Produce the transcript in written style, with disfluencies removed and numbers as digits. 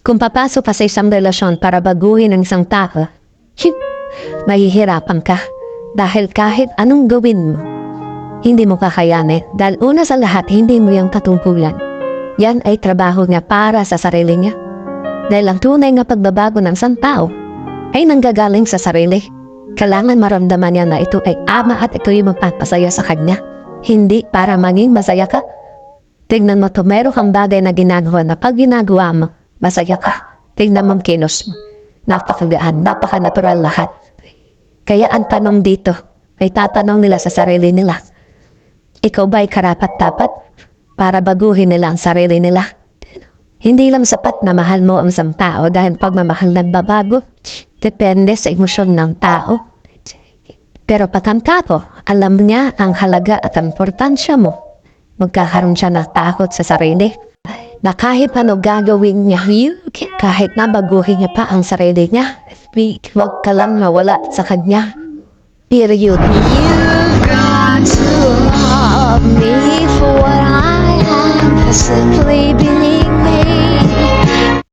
Kung papasok ka sa isang relasyon para baguhin ang isang tao, mahihirapan ka. Dahil kahit anong gawin mo, hindi mo kakayanin. Dahil una sa lahat, hindi mo yung katungkulan. Yan ay trabaho niya para sa sarili niya. Dahil ang tunay nga pagbabago ng isang tao ay nanggagaling sa sarili. Kailangan maramdaman niya na ito ay ama at ito yung magpapasaya sa kanya. Hindi para maging masaya ka. Tignan mo to, meron kang bagay na ginagawa na pag ginagawa mo, masaya ka. Tignan mo ang kilos mo. Napakagaan, napaka-natural lahat. Kaya ang tanong dito, ay tatanong nila sa sarili nila. Ikaw ba ay karapat-dapat para baguhin nila ang sarili nila? Hindi lang sapat na mahal mo ang isang tao dahil pagmamahal nagbabago. Depende sa emosyon ng tao. Pero pag ang tao, alam niya ang halaga at ang importansya mo. Magkakaroon siya ng takot sa sarili. Na kahit ano gagawin niya, kahit na baguhin niya pa ang sarili niya, huwag ka lang mawala sa kanya. Period. You got to love me for